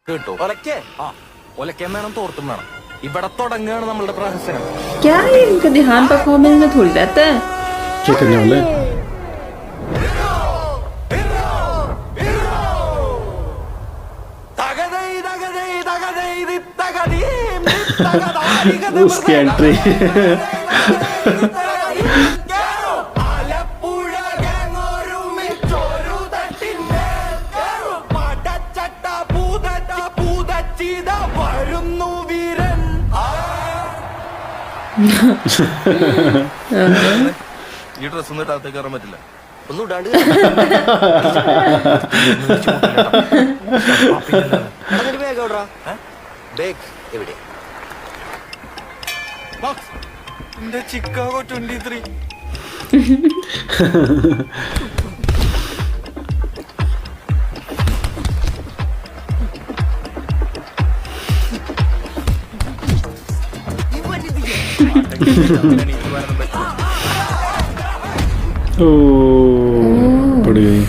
കേട്ടോ ഒലക്കേ ഒലക്കേം വേണം തോർത്തും വേണം. ഇവിടെ തുടങ്ങുകയാണ് നമ്മളുടെ പ്രഹസനം. क्या है इनका ध्यान परफॉर्मेंस में थोड़ी रहता है. क्या करने वाले? उसकी एंट्री ഈ ഡ്രസ് ഒന്നും ഇട്ടാകത്തേക്ക് കയറാൻ പറ്റില്ല. ഒന്നും ഇടാണ്ട് എവിടെ ചിക്കാഗോ 23. ओ पड़ गई.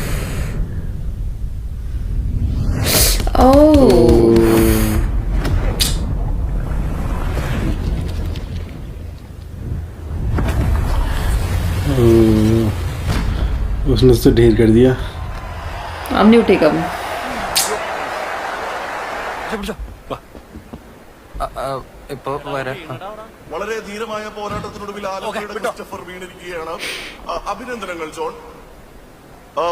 उसने तो ढेर कर दिया. अब नहीं उठेगा वो. ഇപ്പൊ വരാം. വളരെ ധീരമായ പോരാട്ടത്തിനൊടുവിൽ ആലപ്പുഴയുടെ ക്രിസ്റ്റഫർ വീണിരിക്കുകയാണ്. അഭിനന്ദനങ്ങൾ ജോൺ.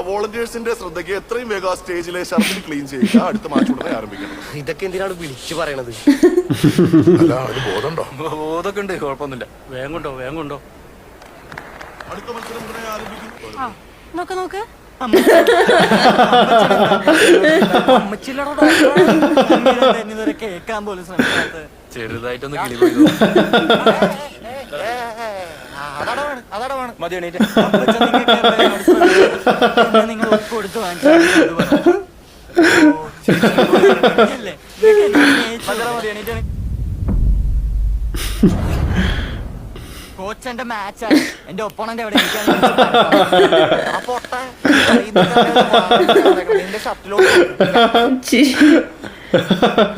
വോളണ്ടിയേഴ്സിന്റെ ശ്രദ്ധയ്ക്ക് എത്രയും വേഗം സ്റ്റേജിലെ ഷർട്ടിൽ ക്ലീൻ ചെയ്യുക. അടുത്ത മാച്ച് ഉടനെ ആരംഭിക്കണം. ഇതൊക്കെ എന്തിനാണ് വിളിച്ചു പറയണത്? ബോധമൊക്കെ ഉണ്ട്, കുഴപ്പമൊന്നുമില്ല. വേഗം കൊണ്ടോ അടുത്ത മത്സരം ഉടനെ ആരംഭിക്കും. നോക്ക് കേൾക്കാൻ പോലും ശ്രമിക്കാത്ത ചെറുതായിട്ടൊന്ന് കിളി പോയി. മതി എണീറ്റ് നിങ്ങൾ കൊടുത്തു കോച്ചന്റെ മാച്ചാണ്. എന്റെ ഒപ്പോണന്റ് എവിടെ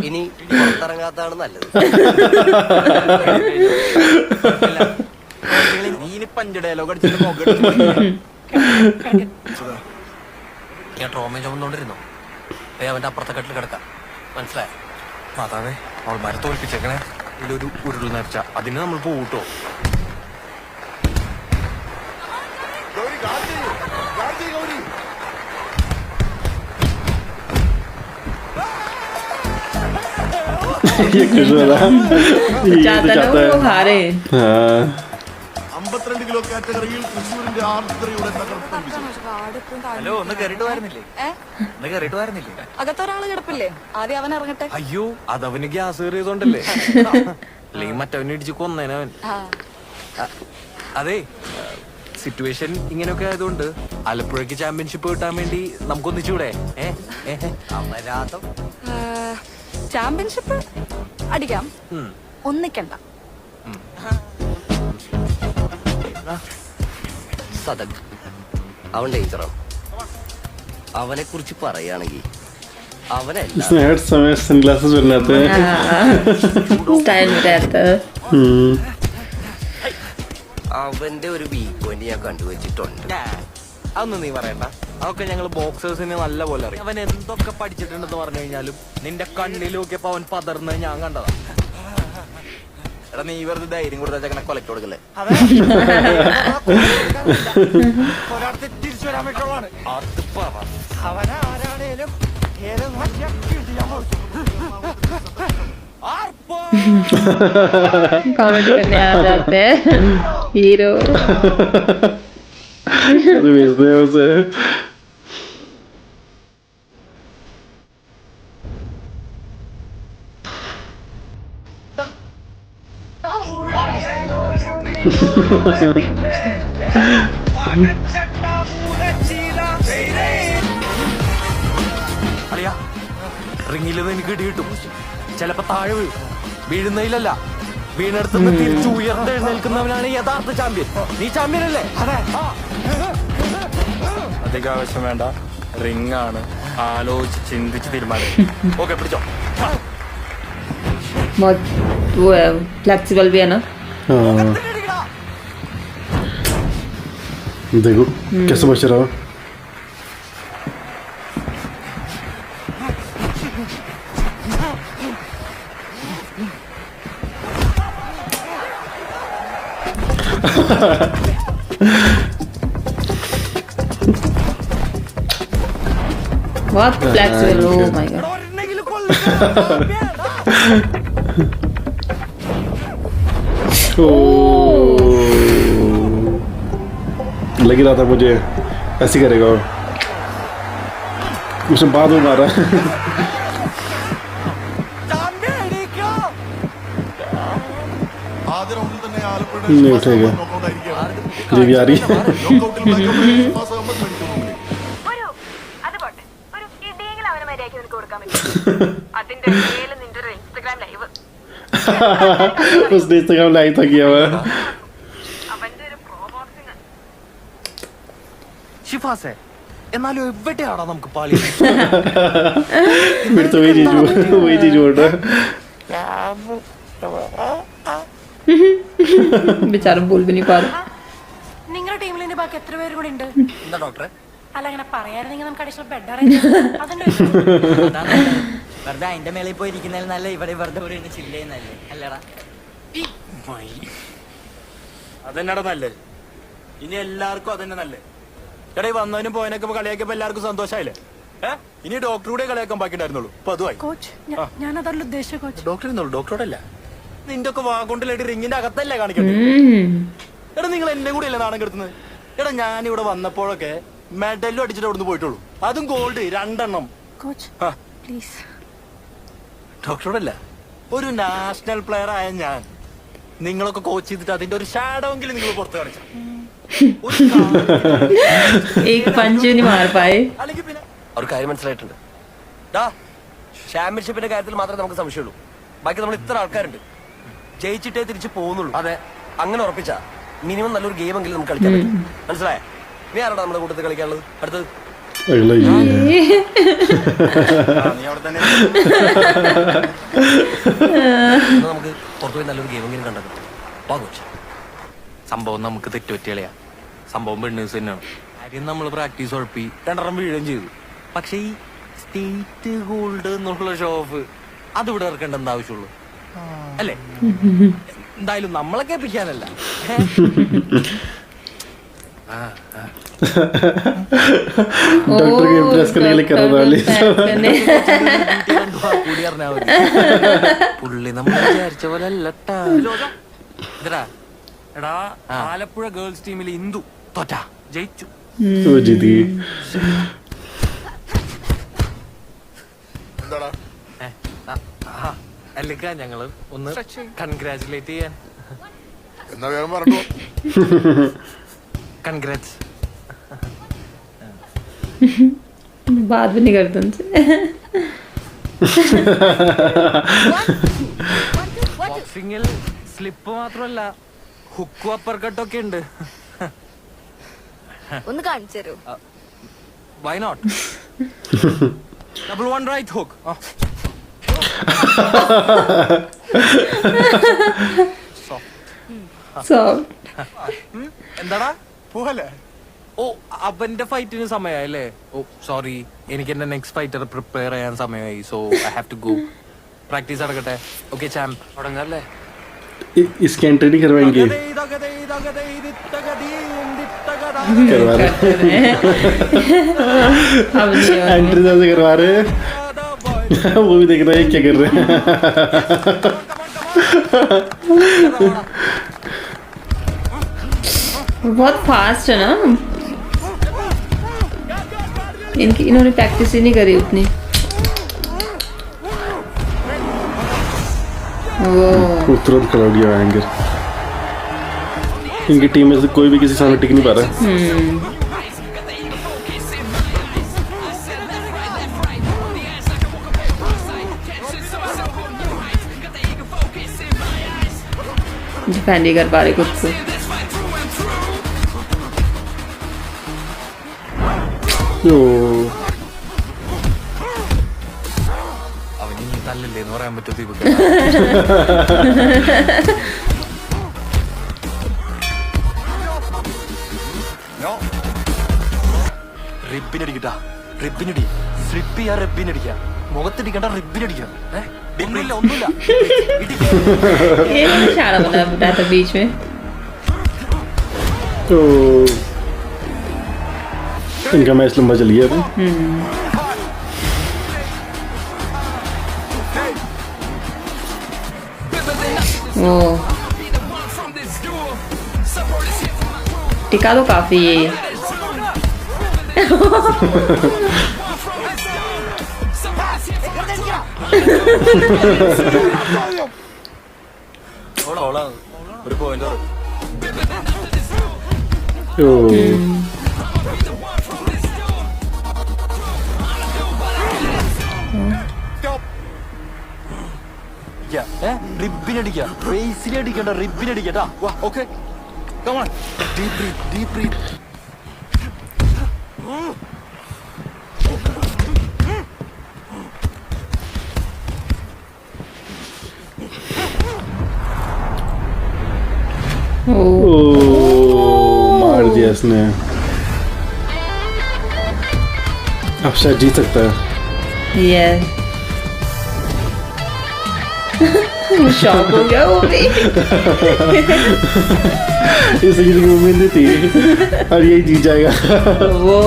ഇനി പുറത്തിറങ്ങാത്തതാണ് നല്ലത്. നീന് പഞ്ച് ഡയലോഗ് അടിച്ചിട്ട് ഞാൻ ട്രോമ ചുമന്നോണ്ടിരുന്നു. അവന്റെ അപ്പുറത്തെ കെട്ടിൽ കിടക്കാം. മനസ്സിലായ മാതാവേ, അവൾമാരെ തോൽപ്പിച്ചേക്കണേ. ഇതിലൊരു ഉരുൾ നേർച്ച, അതിന് നമ്മൾ പോട്ടോ. ये कुछ हो रहा है. ये तो चाहता चाहता है वो है. हारे. हाँ. 52 കിലോ കാറ്റഗറിയിൽ തൃശ്ശൂരിന്റെ ആർദ്രയുടെ തകർപ്പൻ വിജയം. ഹലോ, ഒന്ന് കയറിട്ട് വരുന്നില്ലേ? അകത്തൊരാള് കിടപ്പില്ലേ? ആദ്യം അവൻ ഇറങ്ങട്ടെ. അയ്യോ, അതവന് ഗ്യാസ് കയറിയതുകൊണ്ടല്ലേ. അല്ലെങ്കിൽ മറ്റവനെ ഇടിച്ച് കൊന്നേനവൻ. അതെ, സിറ്റുവേഷൻ ഇങ്ങനെയൊക്കെ ആയതുകൊണ്ട് ആലപ്പുഴയ്ക്ക് ചാമ്പ്യൻഷിപ്പ് കിട്ടാൻ വേണ്ടി നമുക്കൊന്നിച്ചൂടെ? അപരാധം. ചാമ്പ്യൻഷിപ്പ് അടിക്കാം, ഒന്നിക്കണ്ട. സദക് അവൻ ഡേഞ്ചറാണ്. അവനെ കുറിച്ച് പറയുകയാണെങ്കിൽ അവനല്ല. इसने हर समय सनग्लासेस पहनाते हैं. स्टाइल में रहता है. അവന്റെ ഒരു വീക്ക് പോയിന്റ് ഞാൻ കണ്ടുവച്ചിട്ടുണ്ട്. അതൊന്നും നീ പറയണ്ട, അതൊക്കെ ഞങ്ങൾ ബോക്സേഴ്സിന് നല്ല പോലെ അറിയാം. അവൻ എന്തൊക്കെ പഠിച്ചിട്ടുണ്ടെന്ന് പറഞ്ഞു കഴിഞ്ഞാലും നിന്റെ കണ്ണിൽ നോക്കിയപ്പോ അവൻ പതർന്ന് ഞാൻ കണ്ടതാ. എടാ, നീ വെറുതെ ധൈര്യം കൊടുത്താൽ അങ്ങനെ കൊലക്ക് കൊടുക്കല്ലേ. തിരിച്ചു വരാൻ പറ്റുള്ളതാണ്. അത് പറ. അവനാരാണേലും कॉमेडी करने आ जाते हैं हीरो. तो भेजते हैं उसे. അറിയാ, റിങ്ങിൽ എനിക്ക് ഇടി കിട്ടും. ചിലപ്പോ താഴെ വീഴും. വീഴുന്നതിലല്ല, വീണെടുത്തുനിന്ന് തിരിച്ചു ഉയർത്തെഴുന്നേൽക്കുന്നവനാണ് യഥാർത്ഥ ചാമ്പ്യൻ. നീ ചാമ്പ്യൻ അല്ലേ? അധികം ആവശ്യം വേണ്ട, റിംഗ് ആണ്. ആലോചിച്ച് ചിന്തിച്ച് തീരുമാനം. ഓക്കെ പിടിച്ചോ. बहुत वो है, फ्लेक्सिबल भी है ना. हाँ देखो कैसे बच रहा हो. बहुत फ्लेक्सिबल. Oh my god. लग रहा था मुझे ऐसे करेगा वो. उसने बाद में मारा. ആദ്യ റൗണ്ടിൽ തന്നെ ആലപ്പുഴയുടെ ഇന്ന് ഷിഫാസ് ഉঠേगा. അഹമ്മദ് knockout ആയിരിക്കുകയാണ്. രവി ആരി. നോക്കൌട്ടിൽ ബ്ലാക്ക് ഷിഫാസ് അഹമ്മദ് മെഡിക്കൽ റൂമിൽ. അത് പോട്ടെ, ഒരു ഇടിയെങ്കിലും അവന് മര്യാദയ്ക്ക് നിനക്ക് കൊടുക്കാൻ പറ്റും. അതിന്റെ ഇടയിൽ നിന്റെ ഒരു ഇൻസ്റ്റഗ്രാം ലൈവ് उसने इंस्टाग्राम लाइव था किया हुआ. അവന്റെ ഒരു പ്രോ ബോക്സിംഗ്. ഷിഫാസെ എന്നാലും എവിടെയാണോ നമുക്ക് പാളി? फिर तो वही चीज बोल रहा. बेचारा बोल भी नहीं पा रहा. നിങ്ങളുടെ ടീമിൽ ഇനി ബാക്കി എത്ര പേര് കൂടി ഉണ്ട്? എന്താ ഡോക്ടറെ? അല്ല അങ്ങനെ പറയായിരുന്നെങ്കിൽ നമുക്ക് അഡീഷണൽ ബെഡ് അറേഞ്ച് ചെയ്യാം. അതുണ്ട്. വെറുതെ അതിന്റെ മേളിൽ പോയി ഇരിക്കുന്നതിൽ നല്ല ഇവിടെ വെറുതെ ഒരു ചില്ല ചെയ്യുന്നല്ലേ അല്ലടാ. അതെന്നാടാ നല്ലത്. ഇനി എല്ലാവർക്കും അതന്നെ നല്ലത്. എടാ ഈ വന്നവനും പോയനൊക്കെ കളിയാക്കിയപ്പോ എല്ലാവർക്കും സന്തോഷമായില്ലേ? ഇനി ഡോക്ടർ കൂടെ കളിയാക്കാൻ ബാക്കിണ്ടായിരുന്നുള്ളൂ. അപ്പൊ അതുമായി. കോച്ച് ഞാൻ അതല്ല ഉദ്ദേശിച്ച കോച്ച്. ഡോക്ടർ ഇരുന്നുള്ളൂ, ഡോക്ടറോടല്ല. നിന്റെ ഒക്കെ വാഗോണ്ടിലായിട്ട് റിങ്ങിന്റെ അകത്തല്ലേ കാണിക്കണ്ടേ? എടാ നിങ്ങൾ എന്നെ കൂടെ അല്ലേ നാണം കെടുത്തുന്നത്? എടാ ഞാനിവിടെ വന്നപ്പോഴൊക്കെ മെഡലും അടിച്ചിട്ട് അവിടുന്ന് പോയിട്ടുള്ളൂ. അതും ഗോൾഡ് 2 കോച്ച് പ്ലീസ്. ഡോക്ടറോടല്ല, ഒരു നാഷണൽ പ്ലെയർ ആയ ഞാൻ നിങ്ങളൊക്കെ കോച്ച് ചെയ്തിട്ട് അതിന്റെ ഒരു ഷാഡോ എങ്കിലും നിങ്ങൾ പുറത്ത് കാണിച്ചു. एक पंच भी नहीं मार पाए. അല്ലെങ്കിൽ പിന്നെ ഒരു കാര്യം മനസ്സിലായിട്ടുണ്ട്. ചാമ്പ്യൻഷിപ്പിന്റെ കാര്യത്തിൽ മാത്രമേ നമുക്ക് സംശയമുള്ളൂ. ബാക്കി നമ്മൾ ഇത്ര ആൾക്കാരുണ്ട്. ജയിച്ചിട്ടേ തിരിച്ചു പോകുന്നുള്ളൂ. അതെ, അങ്ങനെ ഉറപ്പിച്ചാ മിനിമം നല്ലൊരു ഗെയിം എങ്കിലും നമുക്ക് കളിക്കാൻ പറ്റും. മനസ്സിലായ? നീ ആരാണ് നമ്മുടെ കൂട്ടത്തിൽ കളിക്കാനുള്ളത്? അടുത്തത് अगला ये है. നീ അവിടെ തന്നെ എന്നാ നമുക്ക് പുറത്തുപോയി നല്ലൊരു ഗെയിം എങ്കിലും കണ്ടെത്തും. വാ കോച്ച്. സംഭവം നമുക്ക് തെറ്റുപറ്റിയളയാ. സംഭവം പെണ്ണേഴ്സ് തന്നെയാണ്. കാര്യം നമ്മൾ പ്രാക്ടീസ് ഉഴപ്പി 2 വീഴുകയും ചെയ്തു. പക്ഷെ ഈ സ്റ്റേറ്റ് ഗോൾഡ് എന്നുള്ള ഷോ ഓഫ് അതിവിടെ ഇറക്കേണ്ട എന്താ ആവശ്യമുള്ളൂ അല്ലേ? എന്തായാലും നമ്മളെ കേൾപ്പിക്കാനല്ല. डॉक्टर को इम्प्रेस करने के लिए कर रहा है. കൂടി അറിഞ്ഞാ മതി. പുള്ളി നമ്മൾ വിചാരിച്ച പോലെ അല്ലട്ടാ. എടാ ആലപ്പുഴ ഗേൾസ് ടീമിൽ ഇന്ദു തോറ്റാ, ജയിച്ചു. वो जीत गई. എന്താടാ അല്ലിക്ക ഞങ്ങള് ഒന്ന് കൺഗ്രാറ്റുലേറ്റ് ചെയ്യാൻ. എന്നാ വേഗം പറഞ്ഞു. കൺഗ്രാറ്റ്സ്. बात भी नहीं करते उनसे. ബോക്സിംഗിൽ സ്ലിപ്പ് മാത്രമല്ല ഹുക്കും അപ്പർ കട്ടൊക്കെ ഉണ്ട്. ഒന്ന് കാണിച്ചു തരൂ. Why not? Double 1 right hook. So എന്താടാ പോലെ ഓ അവന്റെ ഫൈറ്റിന് സമയമായല്ലേ? ഓ സോറി, എനിക്ക് എന്റെ നെക്സ്റ്റ് ഫൈറ്റർ പ്രിപ്പയർ ചെയ്യാൻ സമയമായി. So I have to go. Practice നടക്കട്ടെ. ഓക്കെ ചാമ്പ് തുടങ്ങല്ലേ? इसकी एंट्री नहीं करवाएंगे. करवा रहे. अब नहीं होगा. एंट्री जैसे करवा रहे हैं. वो भी देख रहे हैं क्या कर रहे हैं. बहुत फास्ट है ना. इन्होंने प्रैक्टिस ही नहीं करी उतनी. तुरंत क्लाउडिया एंगर. इनकी टीम में से कोई भी किसी सामने टिक नहीं पा रहा. डिफेंड नहीं कर पा रहे खुद को. ओ നല്ലല്ലേന്ന് പറയാൻ പറ്റും ദീപക്. റിബിനടിക്കട്ടാ, റിബിനടി. സ്ലിപ്പ് ചെയ്യാ, റിബിനടിക്ക. മുഖത്തിടിക്കണ്ട, റിബിനടിക്കാം. ഒന്നുമില്ല, ഒന്നുമില്ല. ये इशारा बना बताया था बीच में. तो इनका मैच लंबा चल गया अभी. वो टिका तो काफी है. ഒരു പോയിന്റ്. तो റിബിനടിക്ക, റേസിലടിക്കണ്ട, റിബിനടിക്കട്ടാ. വാ, okay. Come on. Deep breathe, deep breathe. मार दिया इसने. अब शायद जीत सकता है. Yes. शॉक हो गया वो भी. इसे किसी की उम्मीद नहीं थी और यही जीत जाएगा. वो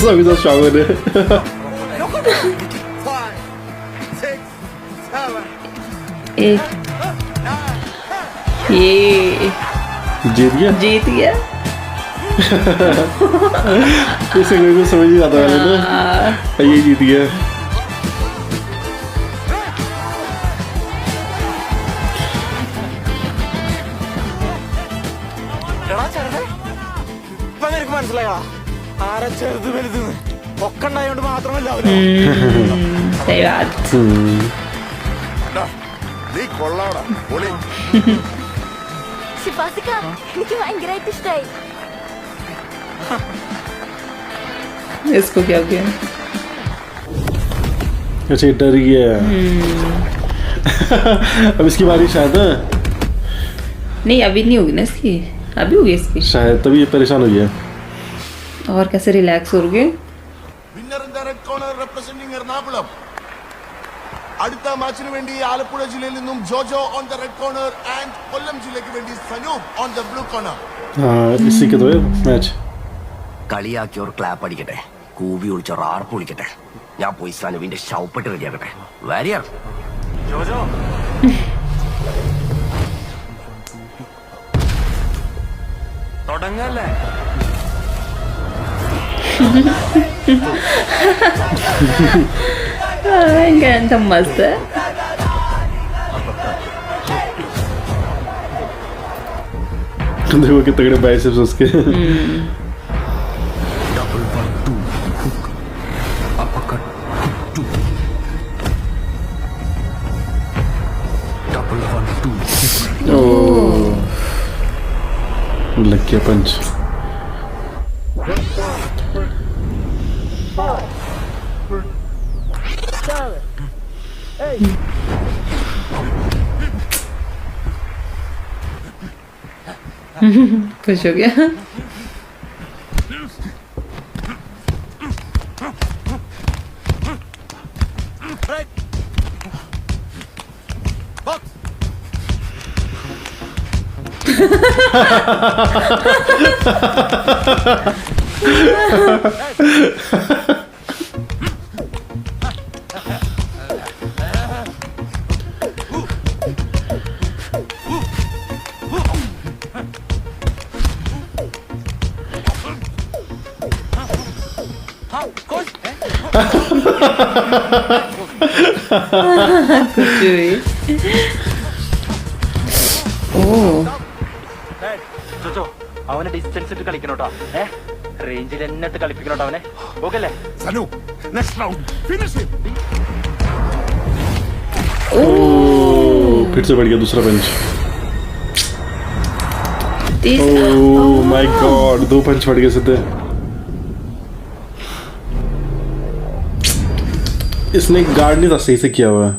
सभी तो शॉक हो रहे. 5, 6, 7. ये जीत गया. जीत गया. इसे कोई को समझ नहीं आता है ना. ये जीत गया. ഇപ്പൊ നിനക്ക് മനസ്സിലായോ ആരാ ചെറുത് വലുതെന്ന്? ഒക്കെ ഉണ്ടായോണ്ട് മാത്രമല്ല അവന്. सही बात. നീ കൊള്ളാടാ പൊളി. ഷിഫാസിക്ക എനിക്ക് ഭയങ്കരമായിട്ട് ഇഷ്ടമായി. इसको क्या हो गया? अच्छा ये डर गया. अब इसकी बारी शायद है. नहीं अभी नहीं होगी ना इसकी. अभी होगी इसकी. शायद तभी ये परेशान हो गया. और कैसे रिलैक्स हो गए. Winner in the red corner representing Ernakulam. അടുത്ത മാച്ചിന് വേണ്ടി ആലപ്പുഴ ജില്ലയിൽ നിന്നും Jojo on the red corner and Kollam ജില്ലയ്ക്ക് വേണ്ടി Sanoop on the blue corner. हाँ इसी के तो है मैच. കളിയാക്കിയവർ ക്ലാപ്പ് അടിക്കട്ടെ, കൂവി വിളിച്ചവർ ആർപ്പ് വിളിക്കട്ടെ. ഞാൻ പോയി സനുവിന്റെ ഷൗപ്പെട്ട് റെഡിയാക്കട്ടെ. വാരിയർ തുടങ്ങല്ലേ? इनका मस्त है. देखो कितने तगड़े बाइसेप्स उसके. लग गया पंच. खुश हो गया. कुछ भी. ഓ അവനെ ഡിസ്റ്റൻസ് ഇട്ട് കളിക്കണോട്ടോ. റേഞ്ചിൽ എന്നിട്ട് കളിപ്പിക്കണോട്ടോ അവനെ. ഓക്കെ അല്ലേ? Sanu next round finish him. फिर से बढ़ गया दूसरा पंच. this ओह माय गॉड 2 पंच पड़ गए सीधे. इसने गार्ड नहीं था सही से किया हुआ है।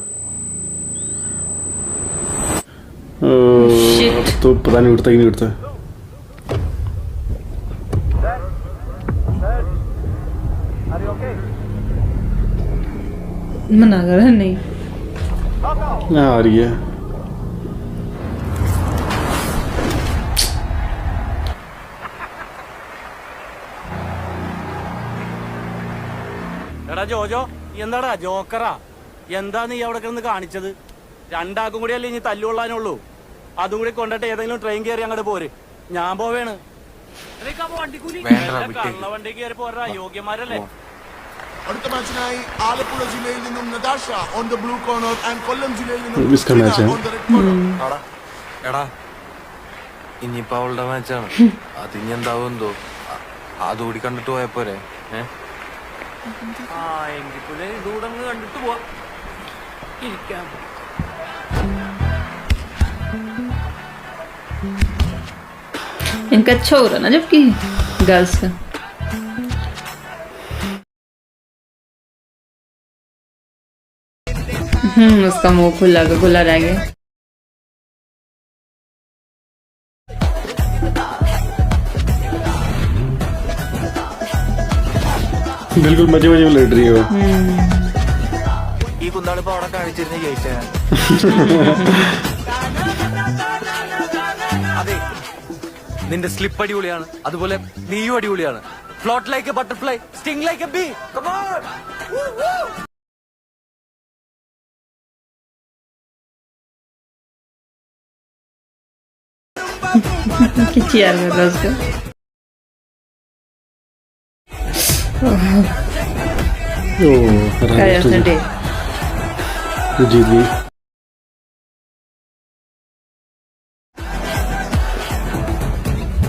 Shit. तो पता नहीं उठता ही नहीं उठता। मना कर नहीं। आ रही है। എടാ ജോജോ എന്താടാ ജോക്കറാ എന്താ നീ അവിടെ കിടന്ന് കാണിച്ചത്? രണ്ടാക്കും കൂടി അല്ലേ ഇനി തല്ലുകൊള്ളാനുള്ളൂ. അതും കൂടി കൊണ്ടിട്ട് ഏതെങ്കിലും ട്രെയിൻ കയറി അങ്ങോട്ട് പോര്. ഞാൻ പോവേണ്. വണ്ടി കയറി പോരാ യോഗ്യന്മാരല്ലേ. അടുത്ത മാച്ചിനായി ആലപ്പുഴ ജില്ലയിൽ നിന്നും Natasha on the blue corner and Kollam ജില്ലയിൽ നിന്നും इसका मैच है। On the red corner. എടാ ഇനിയിപ്പോ അവളുടെ മാച്ചാണ്. അത് ഇനി എന്താവും എന്തോ. അതുകൂടി കണ്ടിട്ട് പോയപ്പോരെ. എങ്കിൽ ഇതുകൂടെ കണ്ടിട്ട് പോവാം. ഇരിക്കാം. इनका अच्छा हो रहा ना जबकि गर्ल्स का। उसका मुंह खुला का खुला रह गया। बिल्कुल मजे मजे में लड़ रही हो। ഈ കുന്താളിപ്പോ അവിടെ കാണിച്ചിരുന്ന ജയിച്ചാ. അതെ നിന്റെ സ്ലിപ്പ് അടിപൊളിയാണ്, അതുപോലെ നീയും അടിപൊളിയാണ്. Float like a butterfly, sting like a bee. Come on. कि चेयर कर रहा उसको। ओह क्या उसने डे जीत गई।